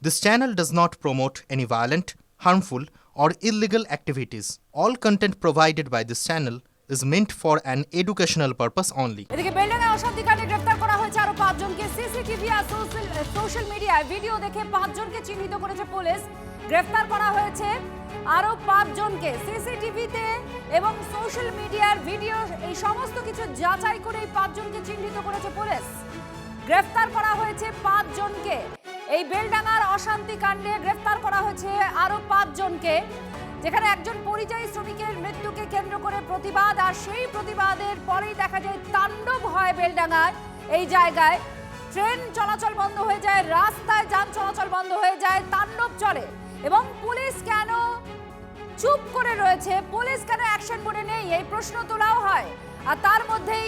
This channel does not promote any violent, harmful, or illegal activities. All content provided by this channel is meant for an educational purpose only. এদিকে বেলডাঙ্গা অশান্তিকাণ্ডে গ্রেফতার করা হয়েছে আরো 5 জনকে। CCTV আর social মিডিয়ায় video দেখে 5 জনকে চিহ্নিত করেছে পুলিশ। গ্রেফতার করা হয়েছে আরো 5 জনকে। সিসিটিভিতে এবং সোশ্যাল মিডিয়ার ভিডিও এই সমস্ত কিছু যাচাই করে এই 5 জনকে চিহ্নিত করেছে পুলিশ। গ্রেফতার করা হয়েছে 5 জনকে। এই বেলডাঙ্গার অশান্তিকাণ্ডে গ্রেফতার করা হয়েছে আরো 5 জনকে, যেখানে একজন পরিযায়ী শ্রমিকের মৃত্যুকে কেন্দ্র করে প্রতিবাদ, আর সেই প্রতিবাদের পরেই দেখা যায় তাণ্ডব হয় বেলডাঙ্গায়। এই জায়গায় ট্রেন চলাচল বন্ধ হয়ে যায়, রাস্তায় যান চলাচল বন্ধ হয়ে যায়, তাণ্ডব চলে। এবং পুলিশ কেন চুপ করে রয়েছে, পুলিশ কেন অ্যাকশন মোডে নেই, এই প্রশ্ন তোলাও হয়। আর তার মধ্যেই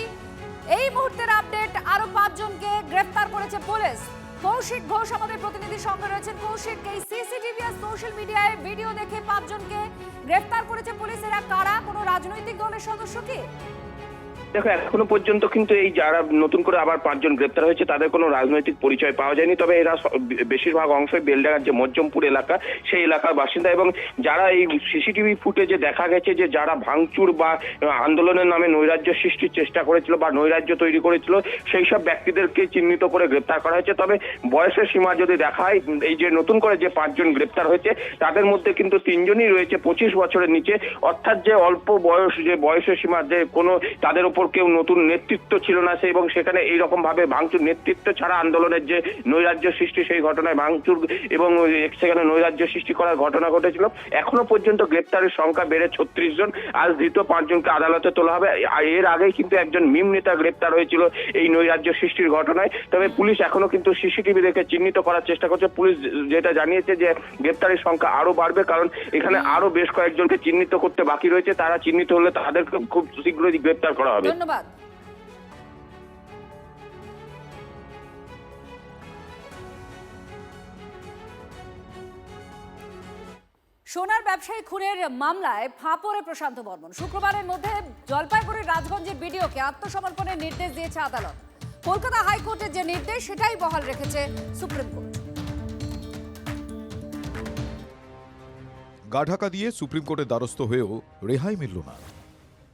এই মুহূর্তের আপডেট, আরো 5 জনকে গ্রেফতার করেছে পুলিশ। কৌশিক ঘোষ আমাদের প্রতিনিধির সঙ্গে রয়েছেন। কৌশিক, এই সিসিটিভি আর সোশ্যাল মিডিয়ায় ভিডিও দেখে 5 জনকে গ্রেফতার করেছে পুলিশ। এরা কারা? কোনো রাজনৈতিক দলের সদস্য কি? দেখো, এখনো পর্যন্ত কিন্তু এই যারা নতুন করে আবার 5 জন গ্রেপ্তার হয়েছে তাদের কোনো রাজনৈতিক পরিচয় পাওয়া যায়নি। তবে এরা বেশিরভাগ অংশই বেলডাঙ্গার যে মজ্জমপুর এলাকা, সেই এলাকার বাসিন্দা। এবং যারা এই সিসিটিভি ফুটেজে দেখা গেছে যে যারা ভাঙচুর বা আন্দোলনের নামে নৈরাজ্য সৃষ্টির চেষ্টা করেছিল বা নৈরাজ্য তৈরি করেছিল, সেই সব ব্যক্তিদেরকে চিহ্নিত করে গ্রেপ্তার করা হয়েছে। তবে বয়সের সীমা যদি দেখা হয়, এই যে নতুন করে যে 5 জন গ্রেপ্তার হয়েছে তাদের মধ্যে কিন্তু 3 জনই রয়েছে 25 বছরের নিচে, অর্থাৎ যে অল্প বয়স, যে বয়সের সীমা, যে কোনো তাদের উপর কেউ নতুন নেতৃত্ব ছিল না এবং সেখানে এইরকম ভাবে ভাঙচুর, নেতৃত্ব ছাড়া আন্দোলনের যে নৈরাজ্য সৃষ্টি, সেই ঘটনায় ভাঙচুর এবং সেখানে নৈরাজ্য সৃষ্টি করার ঘটনা ঘটেছিল। এখনো পর্যন্ত গ্রেপ্তারের সংখ্যা বেড়ে 36 জন। আজ দ্বিতীয় 5 জনকে আদালতে তোলা হবে। এর আগেই কিন্তু একজন মিম নেতা গ্রেপ্তার হয়েছিল এই নৈরাজ্য সৃষ্টির ঘটনায়। তবে পুলিশ এখনো কিন্তু সিসিটিভি দেখে চিহ্নিত করার চেষ্টা করছে। পুলিশ যেটা জানিয়েছে যে গ্রেপ্তারের সংখ্যা আরো বাড়বে, কারণ এখানে আরো বেশ কয়েকজনকে চিহ্নিত করতে বাকি রয়েছে। তারা চিহ্নিত হলে তাদেরকে খুব শীঘ্রই গ্রেপ্তার করা হবে। ধন্যবাদ। সোনার ব্যবসায়ী খুনের মামলায় ফাঁপড়ে প্রশান্ত বর্মন। শুক্রবারের মধ্যে জলপাইগুড়ির রাজগঞ্জের বিডিওকে আত্মসমর্পণের নির্দেশ দিয়েছে আদালত। কলকাতা হাইকোর্টের যে নির্দেশ সেটাই বহাল রেখেছে সুপ্রিম কোর্ট। গা ঢাকা দিয়ে সুপ্রিম কোর্টের দ্বারস্থ হয়েও রেহাই মিলল না।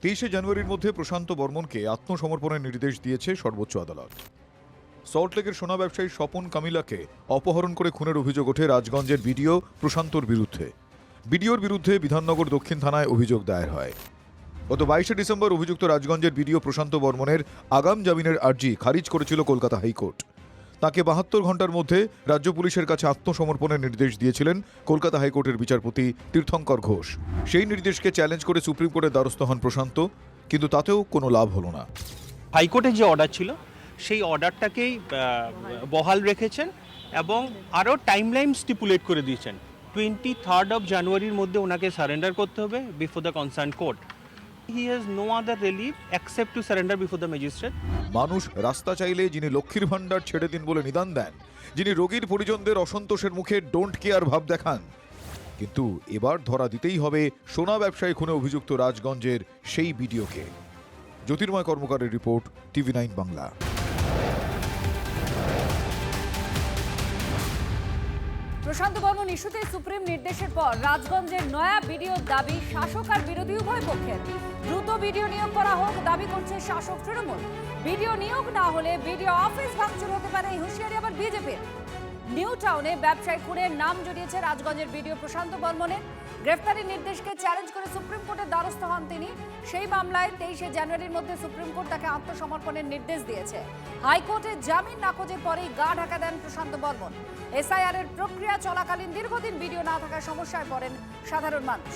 23শে জানুয়ারির মধ্যে প্রশান্ত বর্মনকে আত্মসমর্পণের নির্দেশ দিয়েছে সর্বোচ্চ আদালত। সল্টলেকের সোনা ব্যবসায়ী স্বপন কামিলাকে অপহরণ করে খুনের অভিযোগ ওঠে রাজগঞ্জের বিডিও প্রশান্তর বিরুদ্ধে। বিডিওর বিরুদ্ধে বিধাননগর দক্ষিণ থানায় অভিযোগ দায়ের হয়। গত 22শে ডিসেম্বর অভিযুক্ত রাজগঞ্জের বিডিও প্রশান্ত বর্মনের আগাম জামিনের আর্জি খারিজ করেছিল কলকাতা হাইকোর্ট। তাকে 72 ঘন্টার মধ্যে রাজ্য পুলিশের কাছে আত্মসমর্পণের নির্দেশ দিয়েছিলেন কলকাতা হাইকোর্টের বিচারপতি তীর্থঙ্কর ঘোষ। সেই নির্দেশকে চ্যালেঞ্জ করে সুপ্রিম কোর্টের দ্বারস্থ হন প্রশান্ত, কিন্তু তাতেও কোনো লাভ হলো না। হাইকোর্টের যে অর্ডার ছিল সেই অর্ডারটাকেই বহাল রেখেছেন এবং আরও টাইমলাইন স্টিপুলেট করে দিয়েছেন। 23rd জানুয়ারির মধ্যে ওনাকে সারেন্ডার করতে হবে before the concern court. He has no other relief except to surrender before the magistrate. মানুষ রাস্তা চাইলে যিনি লক্ষ্মীর ভাণ্ডার ছেড়ে দিন বলে নিদান দেন, যিনি রোগীর পরিজনদের অসন্তোষের মুখে ডোন্ট কেয়ার ভাব দেখান, কিন্তু এবার ধরা দিতেই হবে সোনা ব্যবসায়ী খুনে অভিযুক্ত রাজগঞ্জের সেই বিডিওকে। জ্যোতির্ময় কর্মকারের রিপোর্ট, TV9 বাংলা। প্রশান্ত বর্মন ইস্যুতে সুপ্রিম নির্দেশের পর রাজগঞ্জের নয়া বিডিওর দাবি শাসক আর বিরোধী উভয় পক্ষের। দ্রুত বিডিও নিয়োগ করা হোক দাবি করছে শাসক তৃণমূল। বিডিও নিয়োগ না হলে বিডিও অফিস ভাঙচুর হতে পারে, এই হুঁশিয়ারি আবার বিজেপির। নিউ টাউনে ব্যবসায়ী খুনের নাম জড়িয়েছে রাজগঞ্জের বিডিও প্রশান্ত বর্মনের। গ্রেফতারের নির্দেশকে চ্যালেঞ্জ করে সুপ্রিম কোর্টের দ্বারস্থ হন তিনি। সেই মামলায় 23শে জানুয়ারির মধ্যে সুপ্রিম কোর্ট তাকে আত্মসমর্পণের নির্দেশ দিয়েছে। হাইকোর্টের জামিন নাকচের পরেই গা ঢাকা দেন প্রশান্ত বর্মন। এসআইআর এর প্রক্রিয়া চলাকালীন দীর্ঘদিন বিডিও না থাকার সমস্যায় পড়েন সাধারণ মানুষ।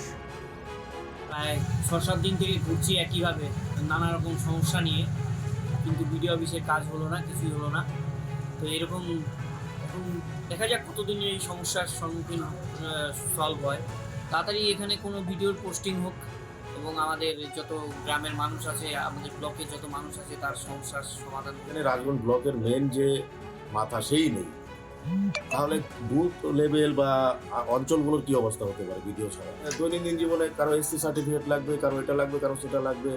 প্রায় 6-7 দিন থেকে ঘুরছি একইভাবে নানা রকম সমস্যা নিয়ে, কিন্তু বিডিও অফিসের কাজ হলো না, কিছুই হলো না। তো এরকম এখন দেখা যাক কতদিন এই সমস্যার সম্মুখীন সলভ হয়। তাড়াতাড়ি এখানে কোনো ভিডিওর পোস্টিং হোক এবং আমাদের যত গ্রামের মানুষ আছে, আমাদের ব্লকের যত মানুষ আছে তার সমস্যার সমাধান। এখানে রাজগঞ্জ ব্লকের মেন যে মাথা সেই নেই, তাহলে বুথ লেভেল বা অঞ্চলগুলোর কি অবস্থা হতে পারে ভিডিও ছাড়া? দৈনন্দিন জীবনে কারো এসসি সার্টিফিকেট লাগবে, কারো এটা লাগবে, কারো সেটা লাগবে,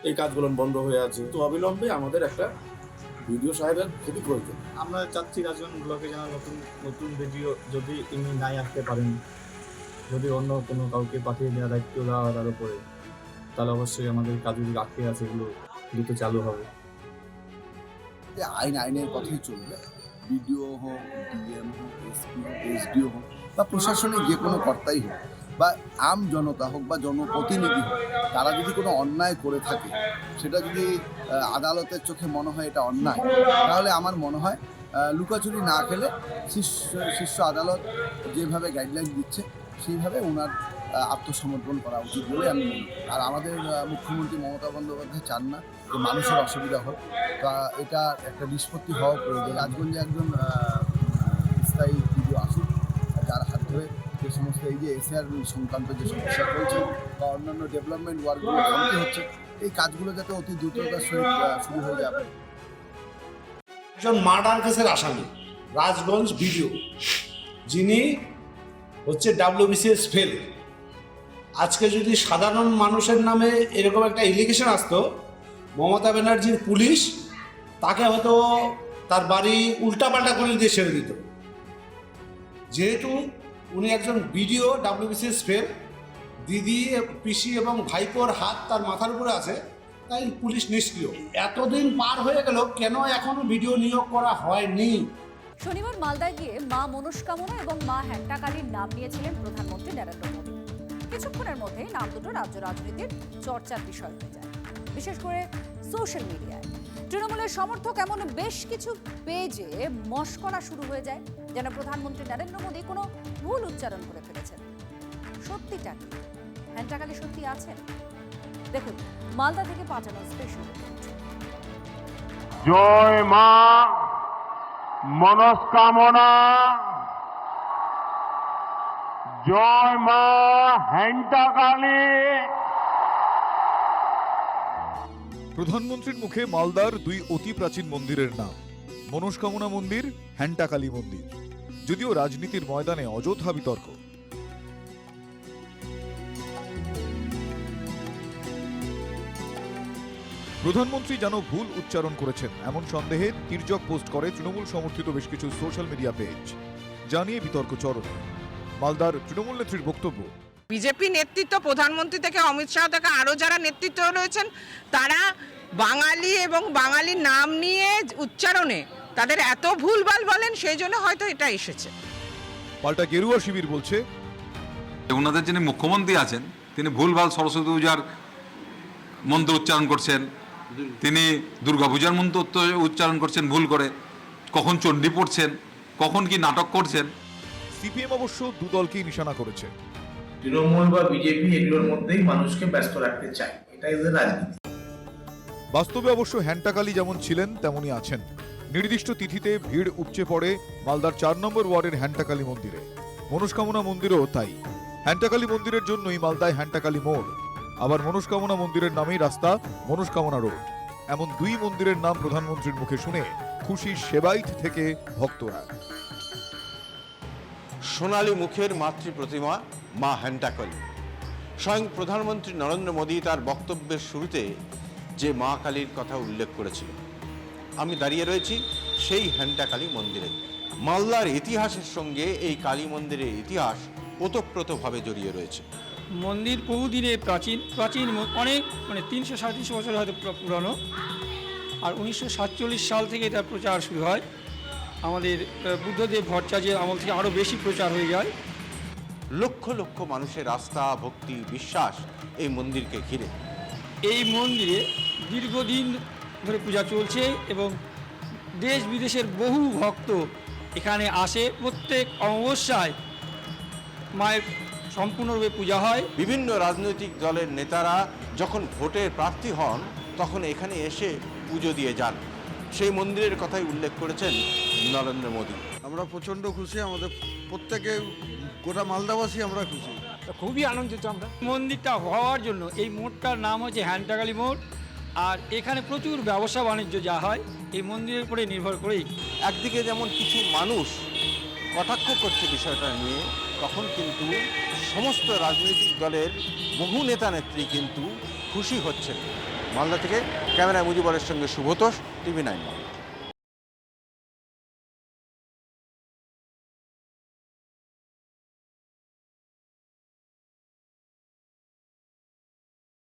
এই কাজগুলো বন্ধ হয়ে আছে। তো অবিলম্বে আমাদের একটা ভিডিও সাহেবের খুবই প্রয়োজন। আমরা চাচ্ছি রাজগঞ্জ ব্লকে যেন নতুন ভিডিও যদি তিনি নাই আসতে পারেন, যদি অন্য কোনো কাউকে পাঠিয়ে দেওয়ার দায়িত্ব দেওয়া তার উপরে, তাহলে অবশ্যই আমাদের কাজ যদি আটকে আছে এগুলো দ্রুত চালু হবে। আইনের কথাই চলবে। বিডিও হোক, ডিএম হোক, এসপি হোক, এসডিও হোক বা প্রশাসনিক যে কোনো কর্তাই হোক বা আম জনতা হোক বা জনপ্রতিনিধি হোক, তারা যদি কোনো অন্যায় করে থাকে, সেটা যদি আদালতের চোখে মনে হয় এটা অন্যায়, তাহলে আমার মনে হয় লুকাচুরি না খেলে শীর্ষ আদালত যেভাবে গাইডলাইন দিচ্ছে সেইভাবে ওনার আত্মসমর্পণ করা উচিত বলে আমি মনে করি। আর আমাদের মুখ্যমন্ত্রী মমতা বন্দ্যোপাধ্যায় চান না যে মানুষের অসুবিধা হোক, তা এটা একটা নিষ্পত্তি হওয়া প্রয়োজন। রাজগঞ্জে একজন স্থায়ী ভিডিও আসুক, যার হাত ধরে যে সমস্ত এই যে এসআর সংক্রান্ত যে সমস্যা চলছে বা অন্যান্য ডেভেলপমেন্ট ওয়ার্কগুলো কমতে হচ্ছে, এই কাজগুলো যাতে অতি দ্রুততার সহিত শুরু হয়ে যাবে। একজন মার্ডার কেসের আসামি রাজগঞ্জ ভিডিও, যিনি হচ্ছে WBCS ফেল। আজকে যদি সাধারণ মানুষের নামে এরকম একটা এলিগেশন আসতো, মমতা ব্যানার্জির পুলিশ তাকে হয়তো তার বাড়ি উল্টাপাল্টা করে দিয়ে ছেড়ে দিত। যেহেতু উনি একজন ভিডিও WBCS ফেল, দিদি, পিসি এবং ভাইপোর হাত তার মাথার উপরে আছে, তাই পুলিশ নিষ্ক্রিয়। এতদিন পার হয়ে গেল, কেন এখনো ভিডিও নিয়োগ করা হয়নি? শনিবার মালদায় গিয়ে মা মনস্কামনা এবং মা হ্যান্টাকালীর নাম নিয়েছিলেন প্রধানমন্ত্রী নরেন্দ্র মোদী। কিছুক্ষণের মধ্যেই নাম দুটো রাজ্য রাজনীতির চর্চার বিষয় হয়ে যায়, বিশেষ করে সোশ্যাল মিডিয়ায়। তৃণমূলের সমর্থক এমন বেশ কিছু পেজে মশকরা শুরু হয়ে যায়, যেন প্রধানমন্ত্রী নরেন্দ্র মোদী কোনো ভুল উচ্চারণ করে ফেলেছেন। সত্যিটা কি? হ্যান্টাকালী সত্যি আছেন? দেখুন মালদা থেকে পাঠানো স্পেশাল রিপোর্ট। জয় মা মনস্কামনা, জয় মা হ্যান্টাকালী। প্রধানমন্ত্রীর মুখে মালদার দুই অতি প্রাচীন মন্দিরের নাম, মনস্কামনা মন্দির, হ্যান্টাকালী মন্দির। যদিও রাজনীতির ময়দানে অযথা বিতর্ক। প্রধানমন্ত্রী যেন ভুল উচ্চারণ করেছেন এমন সন্দেহে তির্যক পোস্ট করে তৃণমূল সমর্থিত বেশ কিছু সোশ্যাল মিডিয়া পেজ, জানিয়ে বিতর্ক চরমে। মালদার তৃণমূল নেত্রীর বক্তব্য, বিজেপি নেতৃত্ব, প্রধানমন্ত্রী থেকে অমিত শাহ থেকে আরও যারা নেতৃত্ব রয়েছেন, তারা বাঙালি এবং বাঙালির নাম নিয়ে উচ্চারণে তাদের এত ভুলভাল বলেন, সেই জন্য হয়তো এটা এসেছে। পাল্টা গেরুয়া শিবির বলছে, ওনাদের যিনি মুখ্যমন্ত্রী আছেন তিনি ভুলভাল সরস্বতী পূজার মন্ত্র উচ্চারণ করছেন, তিনি দুর্গাপূজার মন্ত্র উচ্চারণ করছেন ভুল করে, কখন চণ্ডী পড়ছেন, কখন কি নাটক করছেন। সিপিএম অবশ্য দুদলকেই নিশানা করেছে। তৃণমূল বা বিজেপি এগুলোর মধ্যেই মানুষকে ব্যস্ত রাখতে চায়, এটাই এদের রাজনীতি। বাস্তবে অবশ্য হ্যান্টাকালী যেমন ছিলেন তেমনই আছেন। নির্দিষ্ট তিথিতে ভিড় উপচে পড়ে মালদার 4 নম্বর ওয়ার্ডের হ্যান্টাকালী মন্দিরে। মনস্কামনা মন্দিরও তাই। হ্যান্টাকালী মন্দিরের জন্যই মালদায় হ্যান্টাকালী মোড়, আবার মনস্কামনা মন্দিরের নামেই রাস্তা মনস্কামনা রোড। এমন দুই মন্দিরের নাম প্রধানমন্ত্রীর মুখে শুনে খুশি সেবাইত থেকে ভক্তরা। সোনালী মুখের মাতৃ প্রতিমা মা হ্যান্টাকালী। স্বয়ং প্রধানমন্ত্রী নরেন্দ্র মোদী তার বক্তব্যের শুরুতে যে মা কালীর কথা উল্লেখ করেছিল, আমি দাঁড়িয়ে রয়েছি সেই হ্যান্টাকালী মন্দিরে। মালদার ইতিহাসের সঙ্গে এই কালী মন্দিরের ইতিহাস ওতপ্রোতভাবে জড়িয়ে রয়েছে। মন্দির বহুদিনের প্রাচীন অনেক 300-350 বছর হয়তো পুরনো। আর 1947 সাল থেকে এটার প্রচার শুরু হয়। আমাদের বুদ্ধদেব ভট্টাচার্যের আমল থেকে আরও বেশি প্রচার হয়ে যায়। লক্ষ লক্ষ মানুষের আস্থা, ভক্তি, বিশ্বাস এই মন্দিরকে ঘিরে। এই মন্দিরে দীর্ঘদিন ধরে পূজা চলছে এবং দেশ বিদেশের বহু ভক্ত এখানে আসে। প্রত্যেক অমাবস্যায় মায়ের সম্পূর্ণরূপে পূজা হয়। বিভিন্ন রাজনৈতিক দলের নেতারা যখন ভোটের প্রার্থী হন তখন এখানে এসে পুজো দিয়ে যান। সেই মন্দিরের কথাই উল্লেখ করেছেন নরেন্দ্র মোদী। আমরা প্রচণ্ড খুশি, আমাদের প্রত্যেকে গোটা মালদাবাসী আমরা খুশি, খুবই আনন্দিত আমরা। মন্দিরটা হওয়ার জন্য এই মোড়টার নাম হচ্ছে হ্যান্টাকালী মোড়। আর এখানে প্রচুর ব্যবসা বাণিজ্য যা হয় এই মন্দিরের উপরে নির্ভর করেই। একদিকে যেমন কিছু মানুষ কটাক্ষ করছে বিষয়টা নিয়ে, তখন কিন্তু সমস্ত রাজনৈতিক দলের বহু নেতা নেত্রী কিন্তু খুশি হচ্ছেন। মালদা থেকে ক্যামেরায় মুজিবরের সঙ্গে শুভতোষ, TV9।